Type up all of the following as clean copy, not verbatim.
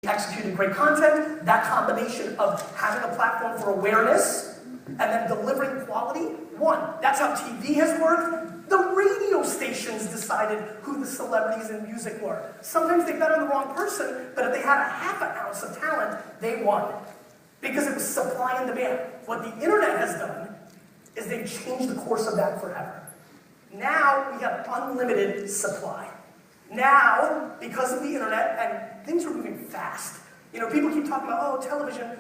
executing great content, that combination of having a platform for awareness and then delivering quality, won. That's how TV has worked. The radio stations decided who the celebrities in music were. Sometimes they bet on the wrong person, but if they had a half an ounce of talent, they won. Because it was supply and demand. What the internet has done is they've changed the course of that forever. Now we have unlimited supply. Now, because of the internet, and things are moving fast. You know, people keep talking about, oh, television.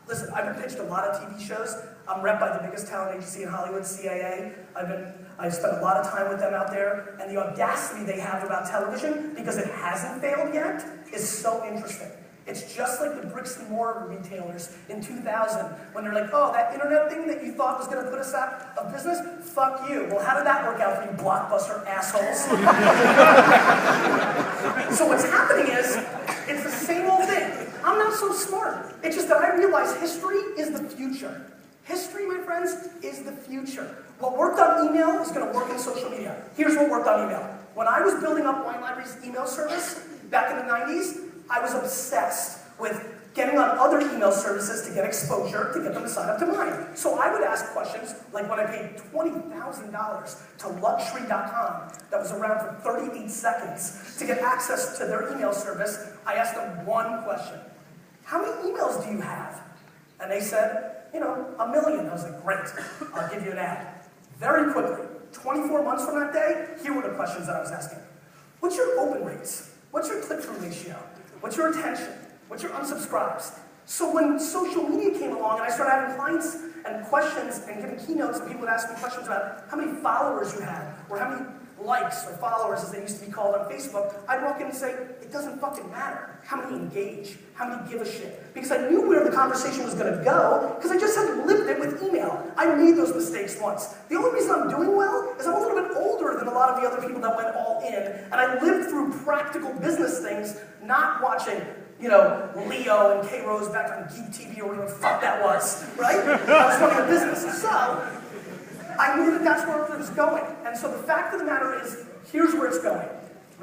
Listen, I've been pitched a lot of TV shows. I'm rep by the biggest talent agency in Hollywood, CIA. I've spent a lot of time with them out there, and the audacity they have about television, because it hasn't failed yet, is so interesting. It's just like the bricks and mortar retailers in 2000, when they're like, oh, that internet thing that you thought was going to put us out of business? Fuck you. Well, how did that work out for you, Blockbuster assholes? So what's happening is, it's the same old thing. I'm not so smart. It's just that I realize history is the future. History, my friends, is the future. What worked on email is going to work in social media. Here's what worked on email. When I was building up Wine Library's email service back in the 90s, I was obsessed with getting on other email services to get exposure, to get them to sign up to mine. So I would ask questions, like when I paid $20,000 to Luxury.com, that was around for 38 seconds, to get access to their email service, I asked them one question. How many emails do you have? And they said, you know, 1 million. I was like, great, I'll give you an ad. Very quickly, 24 months from that day, here were the questions that I was asking. What's your open rates? What's your click-through ratio? What's your attention? What's your unsubscribes? So when social media came along and I started having clients and questions and giving keynotes and people would ask me questions about how many followers you had or how many likes or followers, as they used to be called on Facebook, I'd walk in and say, it doesn't fucking matter how many engage, how many give a shit. Because I knew where the conversation was going to go because I just had lived it with email. I made those mistakes once. The only reason I'm doing well is I'm a little bit older than a lot of the other people that went all in, and I lived through practical business things, not watching, you know, Leo and K. Rose back on Geek TV or whatever the fuck that was, right? I was running a business. So I knew that that's where it was going. And so the fact of the matter is, here's where it's going.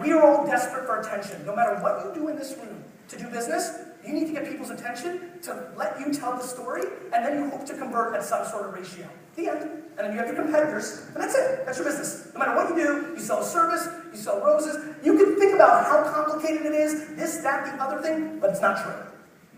We are all desperate for attention. No matter what you do in this room to do business, you need to get people's attention to let you tell the story, and then you hope to convert at some sort of ratio. The end. And then you have your competitors, and that's it. That's your business. No matter what you do, you sell a service, you sell roses. You can think about how complicated it is, this, that, the other thing, but it's not true.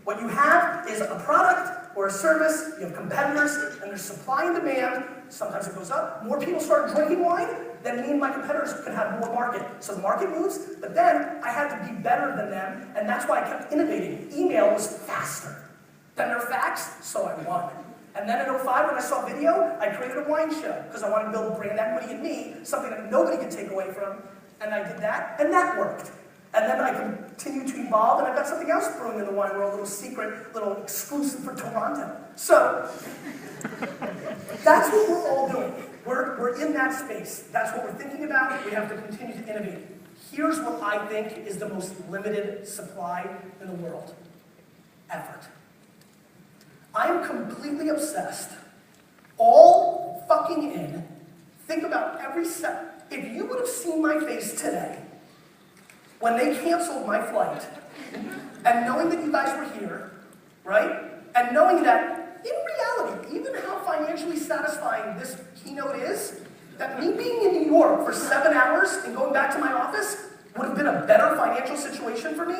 What you have is a product or a service, you have competitors, and there's supply and demand. Sometimes it goes up. More people start drinking wine, then me and my competitors could have more market. So the market moves, but then I had to be better than them, and that's why I kept innovating. Email was faster than their fax, so I won. And then in 05, when I saw video, I created a wine show, because I wanted to build brand equity in me, something that nobody could take away from, and I did that, and that worked. And then I continued to evolve, and I've got something else brewing in the wine world, a little secret, little exclusive for Toronto. So, that's what we're all doing. We're in that space. That's what we're thinking about. We have to continue to innovate. Here's what I think is the most limited supply in the world. Effort. I'm completely obsessed, all fucking in. Think about every step. If you would have seen my face today, when they canceled my flight, and knowing that you guys were here, right? And knowing that, in reality, even how financially satisfying this keynote is, that me being in New York for 7 hours and going back to my office would have been a better financial situation for me,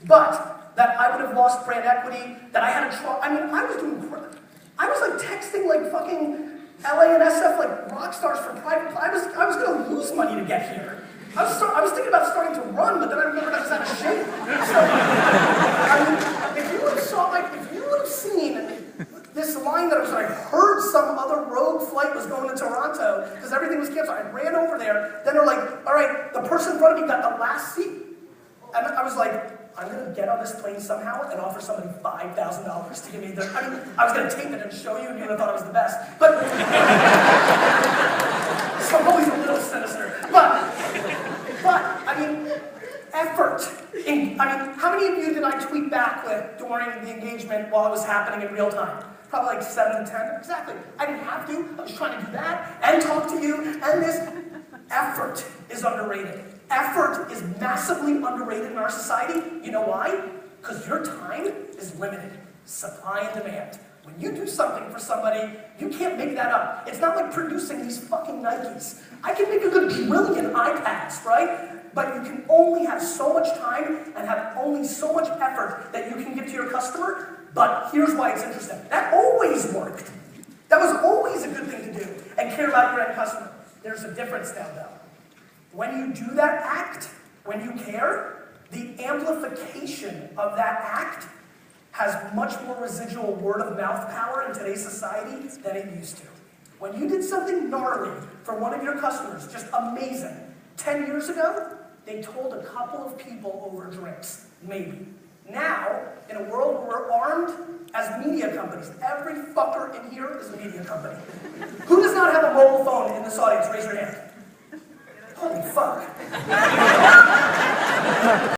but that I would have lost brand equity, that I had a try. I mean, I was like texting like fucking LA and SF like rock stars for private. I was going to lose money to get here. I was thinking about starting to run, but then I remembered I was out of shape. So, I mean, if you would have seen this line that I heard some other rogue flight was going to Toronto because everything was canceled. I ran over there. Then they're like, all right, the person in front of me got the last seat. And I was like, I'm going to get on this plane somehow and offer somebody $5,000 to give me I was going to tape it and show you, and you would have thought I was the best. But, so I'm always a little sinister. But, I mean, effort. How many of you did I tweet back with during the engagement while it was happening in real time? Probably like 7 to 10. Exactly. I didn't have to. I was trying to do that and talk to you. And this effort is underrated. Effort is massively underrated in our society. You know why? Because your time is limited. Supply and demand. When you do something for somebody, you can't make that up. It's not like producing these fucking Nikes. I can make a good trillion iPads, right? But you can only have so much time and have only so much effort that you can give to your customer. But here's why it's interesting. That always worked. That was always a good thing to do and care about your end customer. There's a difference now, though. When you do that act, when you care, the amplification of that act has much more residual word-of-mouth power in today's society than it used to. When you did something gnarly for one of your customers, just amazing, 10 years ago, they told a couple of people over drinks, maybe. Now, in a world where we're armed as media companies, every fucker in here is a media company. Who does not have a mobile phone in this audience? Raise your hand. Holy fuck.